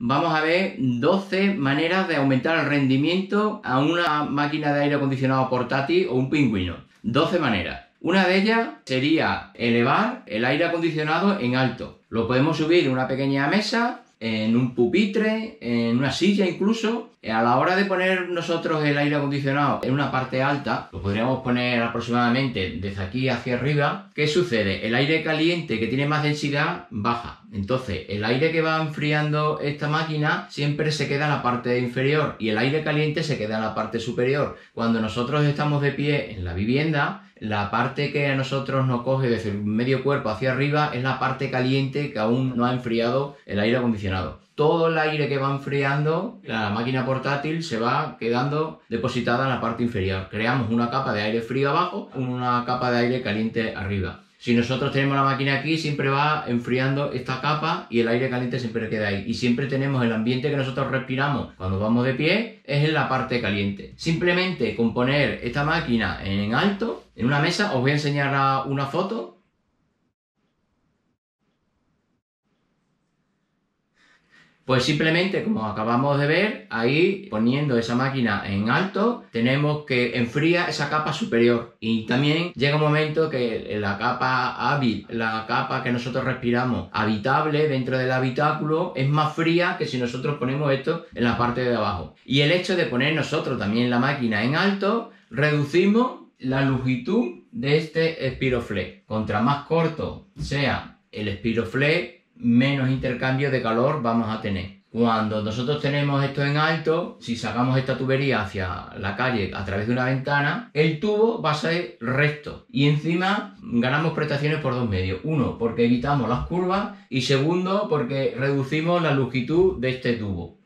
vamos a ver 12 maneras de aumentar el rendimiento a una máquina de aire acondicionado portátil o un pingüino. 12 maneras. Una de ellas sería elevar el aire acondicionado en alto. Lo podemos subir en una pequeña mesa, en un pupitre, en una silla incluso. A la hora de poner nosotros el aire acondicionado en una parte alta, lo podríamos poner aproximadamente desde aquí hacia arriba. ¿Qué sucede? El aire caliente que tiene más densidad baja. Entonces, el aire que va enfriando esta máquina siempre se queda en la parte inferior y el aire caliente se queda en la parte superior. Cuando nosotros estamos de pie en la vivienda, la parte que a nosotros nos coge desde el medio cuerpo hacia arriba es la parte caliente que aún no ha enfriado el aire acondicionado. Todo el aire que va enfriando la máquina portátil se va quedando depositada en la parte inferior. Creamos una capa de aire frío abajo, una capa de aire caliente arriba. Si nosotros tenemos la máquina aquí, siempre va enfriando esta capa y el aire caliente siempre queda ahí. Y siempre tenemos el ambiente que nosotros respiramos cuando vamos de pie, es en la parte caliente. Simplemente con poner esta máquina en alto, en una mesa, os voy a enseñar una foto. Pues simplemente, como acabamos de ver, ahí poniendo esa máquina en alto, tenemos que enfriar esa capa superior. Y también llega un momento que la capa hábil, la capa que nosotros respiramos, habitable dentro del habitáculo, es más fría que si nosotros ponemos esto en la parte de abajo. Y el hecho de poner nosotros también la máquina en alto, reducimos la longitud de este Spiroflex. Contra más corto sea el Spiroflex, menos intercambio de calor vamos a tener. Cuando nosotros tenemos esto en alto, si sacamos esta tubería hacia la calle a través de una ventana, el tubo va a ser recto y encima ganamos prestaciones por dos medios. Uno, porque evitamos las curvas y segundo, porque reducimos la longitud de este tubo.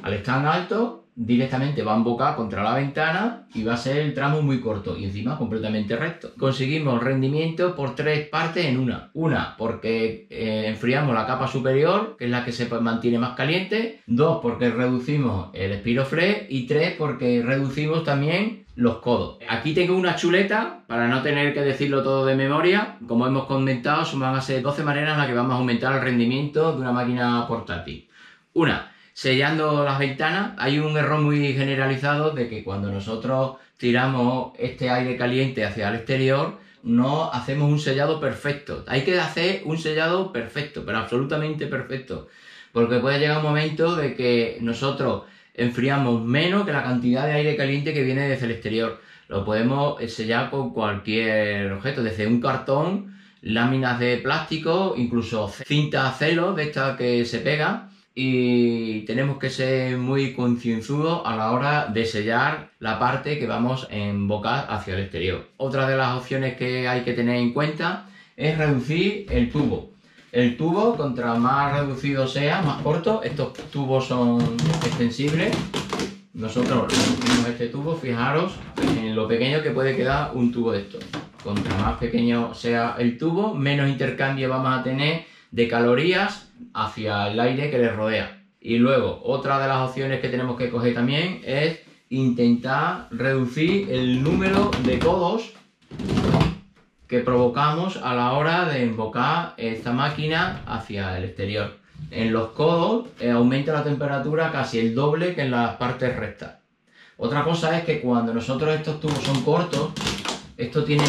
Al estar en alto, directamente va a embocar contra la ventana y va a ser el tramo muy corto y encima completamente recto. Conseguimos rendimiento por tres partes en una. Una, porque enfriamos la capa superior, que es la que se mantiene más caliente. Dos, porque reducimos el Spiroflex. Y tres, porque reducimos también los codos. Aquí tengo una chuleta para no tener que decirlo todo de memoria. Como hemos comentado, van a ser 12 maneras en las que vamos a aumentar el rendimiento de una máquina portátil. Una, sellando las ventanas. Hay un error muy generalizado de que cuando nosotros tiramos este aire caliente hacia el exterior, no hacemos un sellado perfecto. Hay que hacer un sellado perfecto, pero absolutamente perfecto. Porque puede llegar un momento de que nosotros enfriamos menos que la cantidad de aire caliente que viene desde el exterior. Lo podemos sellar con cualquier objeto, desde un cartón, láminas de plástico, incluso cintas celo de estas que se pegan. Y tenemos que ser muy concienzudos a la hora de sellar la parte que vamos a embocar hacia el exterior. Otra de las opciones que hay que tener en cuenta es reducir el tubo. El tubo, contra más reducido sea, más corto. Estos tubos son extensibles. Nosotros reducimos este tubo, fijaros en lo pequeño que puede quedar un tubo de estos. Contra más pequeño sea el tubo, menos intercambio vamos a tener de calorías hacia el aire que les rodea. Y luego, otra de las opciones que tenemos que coger también es intentar reducir el número de codos que provocamos a la hora de embocar esta máquina hacia el exterior. En los codos aumenta la temperatura casi el doble que en las partes rectas. Otra cosa es que cuando nosotros estos tubos son cortos, estos tienen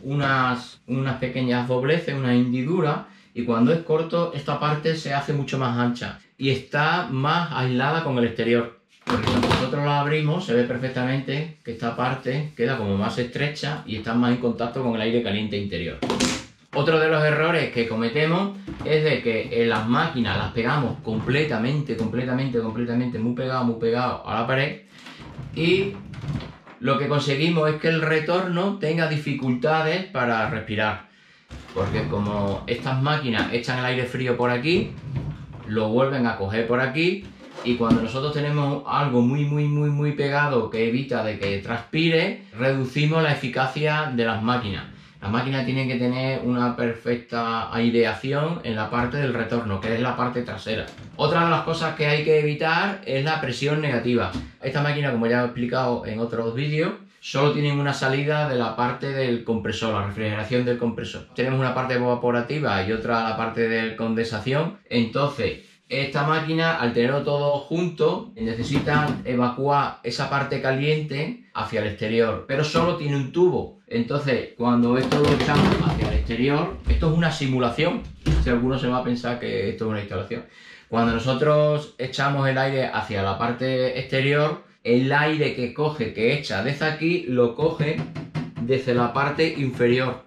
unas pequeñas dobleces, unas hendiduras, y cuando es corto esta parte se hace mucho más ancha y está más aislada con el exterior. Porque cuando nosotros lo abrimos se ve perfectamente que esta parte queda como más estrecha y está más en contacto con el aire caliente interior. Otro de los errores que cometemos es de que en las máquinas las pegamos completamente, muy pegado a la pared, y lo que conseguimos es que el retorno tenga dificultades para respirar. Porque como estas máquinas echan el aire frío por aquí, lo vuelven a coger por aquí, y cuando nosotros tenemos algo muy pegado que evita de que transpire, reducimos la eficacia de las máquinas. Las máquinas tienen que tener una perfecta aireación en la parte del retorno, que es la parte trasera. Otra de las cosas que hay que evitar es la presión negativa. Esta máquina, como ya he explicado en otros vídeos, solo tienen una salida de la parte del compresor, la refrigeración del compresor. Tenemos una parte evaporativa y otra la parte de condensación. Entonces, Esta máquina, al tenerlo todo junto, necesita evacuar esa parte caliente hacia el exterior, pero solo tiene un tubo. Entonces, cuando esto lo echamos hacia el exterior, esto es una simulación. Si alguno se va a pensar que esto es una instalación. Cuando nosotros echamos el aire hacia la parte exterior, el aire que echa desde aquí, lo coge desde la parte inferior,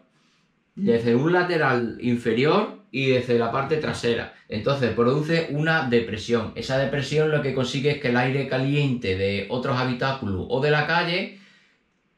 desde un lateral inferior y desde la parte trasera. Entonces produce una depresión. Esa depresión lo que consigue es que el aire caliente de otros habitáculos o de la calle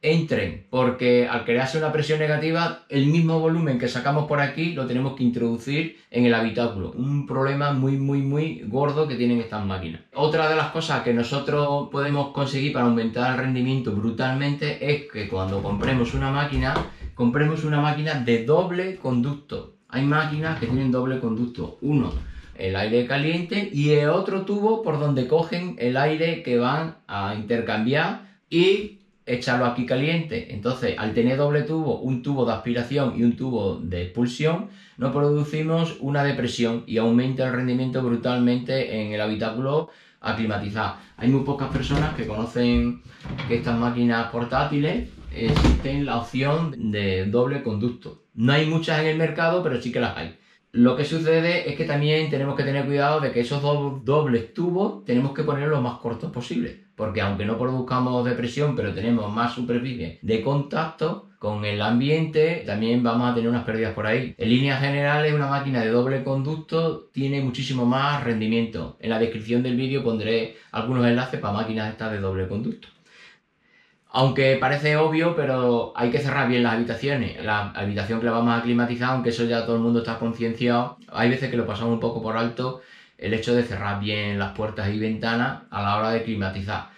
entren, porque al crearse una presión negativa, el mismo volumen que sacamos por aquí lo tenemos que introducir en el habitáculo. Un problema muy gordo que tienen estas máquinas. Otra de las cosas que nosotros podemos conseguir para aumentar el rendimiento brutalmente es que cuando compremos una máquina de doble conducto. Hay máquinas que tienen doble conducto. Uno, el aire caliente, y el otro tubo por donde cogen el aire que van a intercambiar y echarlo aquí caliente. Entonces, al tener doble tubo, un tubo de aspiración y un tubo de expulsión, no producimos una depresión y aumenta el rendimiento brutalmente en el habitáculo a climatizar. Hay muy pocas personas que conocen que estas máquinas portátiles existen la opción de doble conducto. No hay muchas en el mercado, pero sí que las hay. Lo que sucede es que también tenemos que tener cuidado de que esos dos dobles tubos tenemos que ponerlos lo más cortos posible, porque aunque no produzcamos depresión, pero tenemos más superficie de contacto con el ambiente, también vamos a tener unas pérdidas por ahí. En líneas generales, una máquina de doble conducto tiene muchísimo más rendimiento. En la descripción del vídeo pondré algunos enlaces para máquinas estas de doble conducto. Aunque parece obvio, pero hay que cerrar bien las habitaciones. La habitación que la vamos a climatizar, aunque eso ya todo el mundo está concienciado, hay veces que lo pasamos un poco por alto el hecho de cerrar bien las puertas y ventanas a la hora de climatizar.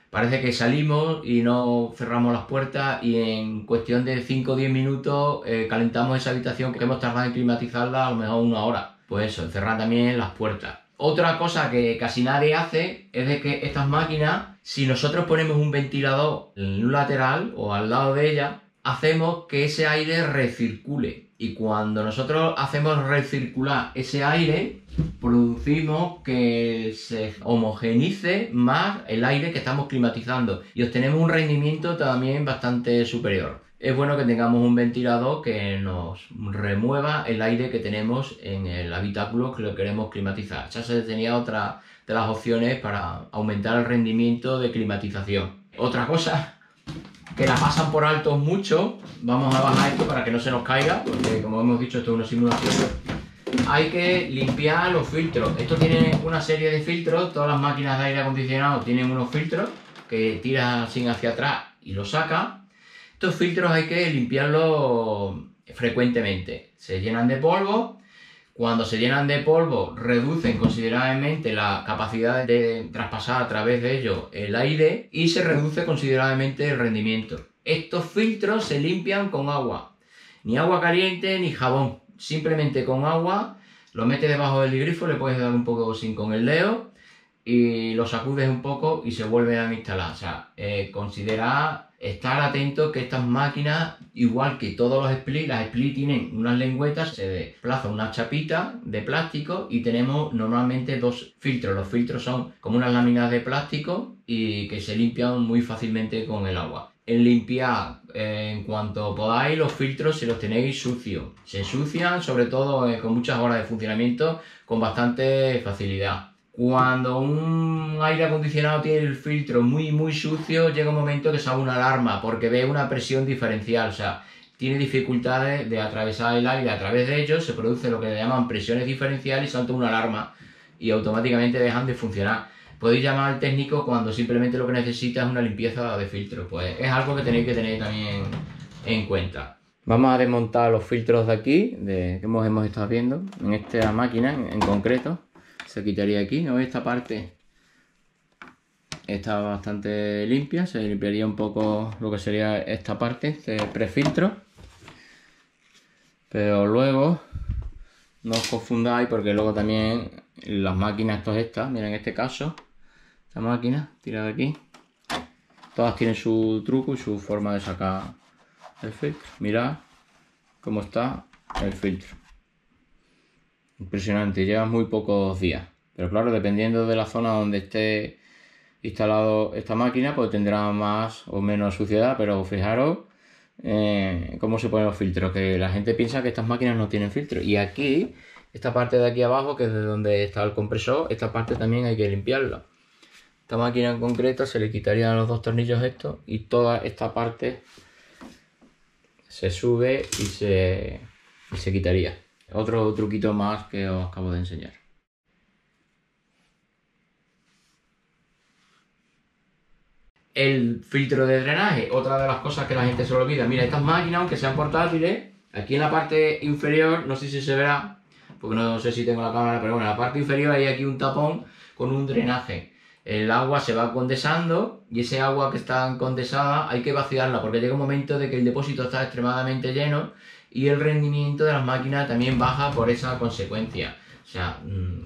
Parece que salimos y no cerramos las puertas y en cuestión de 5 o 10 minutos calentamos esa habitación que hemos tardado en climatizarla a lo mejor 1 hora. Pues eso, cerrar también las puertas. Otra cosa que casi nadie hace es de que estas máquinas, si nosotros ponemos un ventilador en un lateral o al lado de ella, hacemos que ese aire recircule. Y cuando nosotros hacemos recircular ese aire, producimos que se homogenice más el aire que estamos climatizando y obtenemos un rendimiento también bastante superior. Es bueno que tengamos un ventilador que nos remueva el aire que tenemos en el habitáculo que lo queremos climatizar. Ya se tenía otra de las opciones para aumentar el rendimiento de climatización. Otra cosa que la pasan por alto mucho, vamos a bajar esto para que no se nos caiga, porque como hemos dicho esto es una simulación. Hay que limpiar los filtros. Esto tiene una serie de filtros, todas las máquinas de aire acondicionado tienen unos filtros que tiras así hacia atrás y los sacas. Estos filtros hay que limpiarlos frecuentemente. Se llenan de polvo. Cuando se llenan de polvo, reducen considerablemente la capacidad de traspasar a través de ellos el aire y se reduce considerablemente el rendimiento. Estos filtros se limpian con agua. Ni agua caliente ni jabón. Simplemente con agua, lo metes debajo del grifo, le puedes dar un poco sin con el dedo y lo sacudes un poco y se vuelve a instalar. O sea, considera estar atento que estas máquinas, igual que todos los splits, las splits tienen unas lengüetas, se desplaza una chapita de plástico y tenemos normalmente dos filtros. Los filtros son como unas láminas de plástico y que se limpian muy fácilmente con el agua. En limpiar, en cuanto podáis, los filtros si los tenéis sucios. Se ensucian, sobre todo con muchas horas de funcionamiento, con bastante facilidad. Cuando un aire acondicionado tiene el filtro muy sucio, llega un momento que sale una alarma porque ve una presión diferencial, o sea, tiene dificultades de atravesar el aire a través de ellos, se produce lo que le llaman presiones diferenciales y salta una alarma y automáticamente dejan de funcionar. Podéis llamar al técnico cuando simplemente lo que necesita es una limpieza de filtro, pues es algo que tenéis que tener también en cuenta. Vamos a desmontar los filtros de aquí, que hemos estado viendo, en esta máquina en concreto. Se quitaría aquí, ¿no? Esta parte está bastante limpia, se limpiaría un poco lo que sería esta parte, este prefiltro. Pero luego, no os confundáis porque luego también las máquinas estas, miren en este caso, esta máquina, tirada aquí, todas tienen su truco y su forma de sacar el filtro. Mirad cómo está el filtro. Impresionante, lleva muy pocos días, Pero claro, dependiendo de la zona donde esté instalado esta máquina, pues tendrá más o menos suciedad, pero fijaros cómo se ponen los filtros, que la gente piensa que estas máquinas no tienen filtro. Y aquí, esta parte de aquí abajo, que es de donde está el compresor, esta parte también hay que limpiarla. Esta máquina en concreto se le quitarían los dos tornillos estos y toda esta parte se sube y se quitaría. Otro truquito más que os acabo de enseñar. El filtro de drenaje, otra de las cosas que la gente se lo olvida. Mira, estas máquinas, aunque sean portátiles, aquí en la parte inferior, no sé si se verá, porque no sé si tengo la cámara, pero bueno, en la parte inferior hay aquí un tapón con un drenaje. El agua se va condensando y ese agua que está condensada hay que vaciarla porque llega un momento de que el depósito está extremadamente lleno y el rendimiento de las máquinas también baja por esa consecuencia. O sea,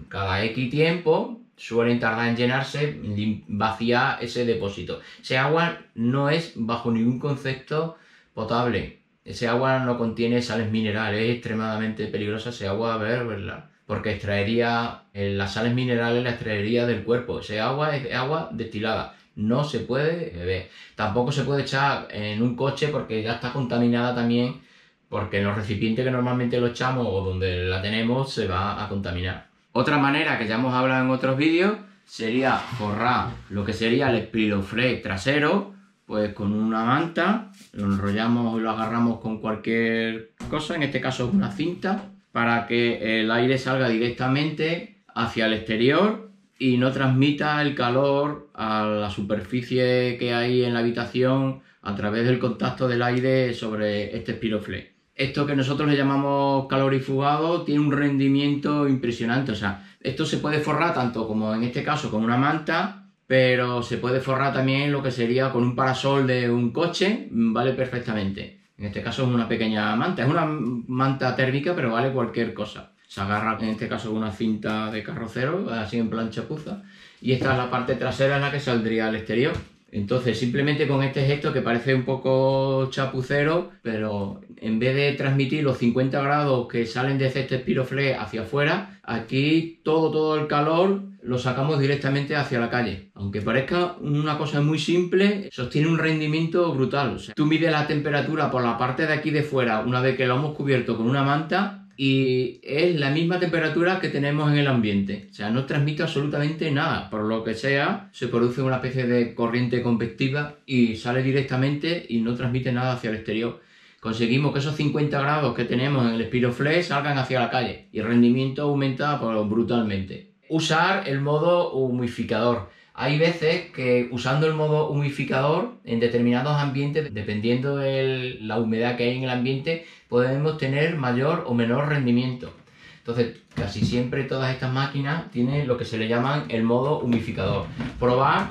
cada X tiempo suelen tardar en llenarse, vaciar ese depósito. Ese agua no es bajo ningún concepto potable. Ese agua no contiene sales minerales, es extremadamente peligrosa ese agua beberla, porque extraería las sales minerales, las extraería del cuerpo. Ese agua es agua destilada, no se puede beber. Tampoco se puede echar en un coche porque ya está contaminada también, porque en los recipientes que normalmente lo echamos o donde la tenemos se va a contaminar. Otra manera que ya hemos hablado en otros vídeos sería forrar lo que sería el Spiroflex trasero, pues con una manta, lo enrollamos y lo agarramos con cualquier cosa, en este caso una cinta, para que el aire salga directamente hacia el exterior y no transmita el calor a la superficie que hay en la habitación a través del contacto del aire sobre este Spiroflex. Esto que nosotros le llamamos calorifugado tiene un rendimiento impresionante. O sea, esto se puede forrar tanto como en este caso con una manta, pero se puede forrar también lo que sería con un parasol de un coche, vale perfectamente. En este caso es una pequeña manta, es una manta térmica, pero vale cualquier cosa. Se agarra en este caso con una cinta de carrocero, así en plan chapuza, y esta es la parte trasera en la que saldría al exterior. Entonces, simplemente con este gesto que parece un poco chapucero, pero en vez de transmitir los 50 grados que salen de este Spiroflex hacia afuera, aquí todo el calor lo sacamos directamente hacia la calle. Aunque parezca una cosa muy simple, sostiene un rendimiento brutal. O sea, tú mides la temperatura por la parte de aquí de fuera una vez que lo hemos cubierto con una manta y es la misma temperatura que tenemos en el ambiente. O sea, no transmite absolutamente nada. Por lo que sea, se produce una especie de corriente convectiva y sale directamente y no transmite nada hacia el exterior. Conseguimos que esos 50 grados que tenemos en el Spiroflex salgan hacia la calle y el rendimiento aumenta brutalmente. Usar el modo humidificador. Hay veces que usando el modo humidificador en determinados ambientes, dependiendo de la humedad que hay en el ambiente, podemos tener mayor o menor rendimiento. Entonces, casi siempre todas estas máquinas tienen lo que se le llaman el modo humidificador. Probar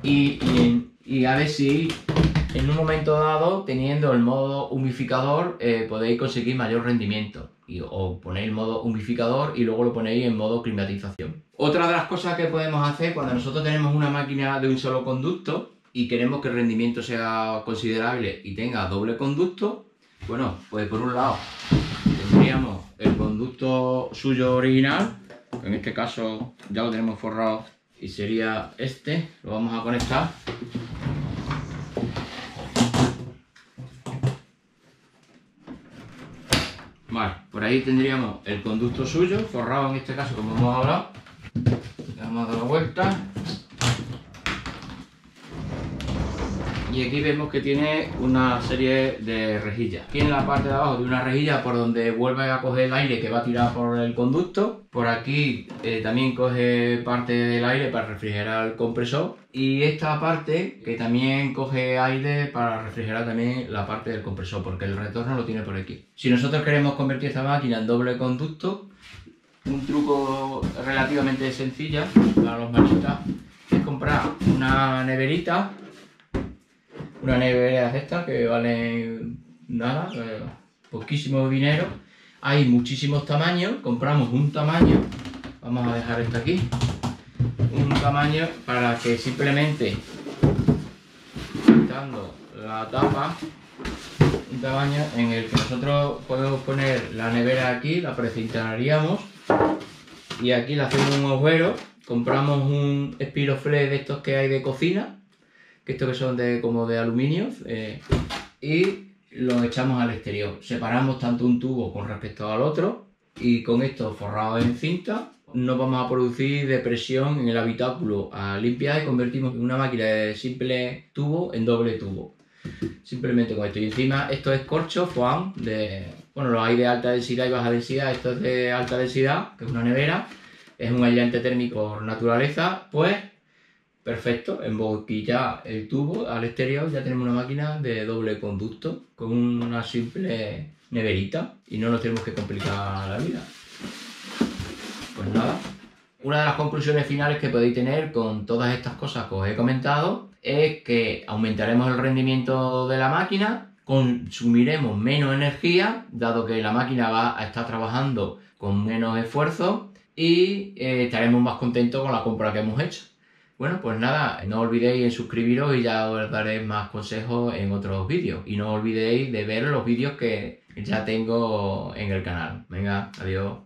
y a ver si en un momento dado, teniendo el modo humidificador, podéis conseguir mayor rendimiento. O ponéis el modo humidificador y luego lo ponéis en modo climatización. Otra de las cosas que podemos hacer cuando nosotros tenemos una máquina de un solo conducto y queremos que el rendimiento sea considerable y tenga doble conducto, bueno, pues por un lado tendríamos el conducto suyo original, que en este caso ya lo tenemos forrado y sería este, lo vamos a conectar. Vale, por ahí tendríamos el conducto suyo, forrado en este caso como hemos hablado. Le vamos a dar la vuelta. Y aquí vemos que tiene una serie de rejillas. Aquí en la parte de abajo de una rejilla por donde vuelve a coger el aire que va a tirar por el conducto. Por aquí también coge parte del aire para refrigerar el compresor. Y esta parte que también coge aire para refrigerar también la parte del compresor, porque el retorno lo tiene por aquí. Si nosotros queremos convertir esta máquina en doble conducto, un truco relativamente sencillo para los manistas es comprar una neverita. Una nevera de estas que valen nada, poquísimo dinero. Hay muchísimos tamaños, compramos un tamaño, vamos a dejar esto aquí, un tamaño para que simplemente quitando la tapa, un tamaño en el que nosotros podemos poner la nevera aquí, la precintaríamos y aquí le hacemos un agujero. Compramos un Spiroflex de estos que hay de cocina, que estos que son como de aluminio, y lo echamos al exterior. Separamos tanto un tubo con respecto al otro, y con esto forrado en cinta no vamos a producir depresión en el habitáculo a limpiar y convertimos una máquina de simple tubo en doble tubo. Simplemente con esto. Y encima esto es corcho foam bueno, los hay de alta densidad y baja densidad. Esto es de alta densidad, que es una nevera. Es un aislante térmico por naturaleza. Pues perfecto, emboquilla el tubo al exterior, ya tenemos una máquina de doble conducto con una simple neverita y no nos tenemos que complicar la vida. Pues nada, una de las conclusiones finales que podéis tener con todas estas cosas que os he comentado es que aumentaremos el rendimiento de la máquina, consumiremos menos energía, dado que la máquina va a estar trabajando con menos esfuerzo, y estaremos más contentos con la compra que hemos hecho. Bueno, pues nada, no olvidéis en suscribiros y ya os daré más consejos en otros vídeos. Y no olvidéis de ver los vídeos que ya tengo en el canal. Venga, adiós.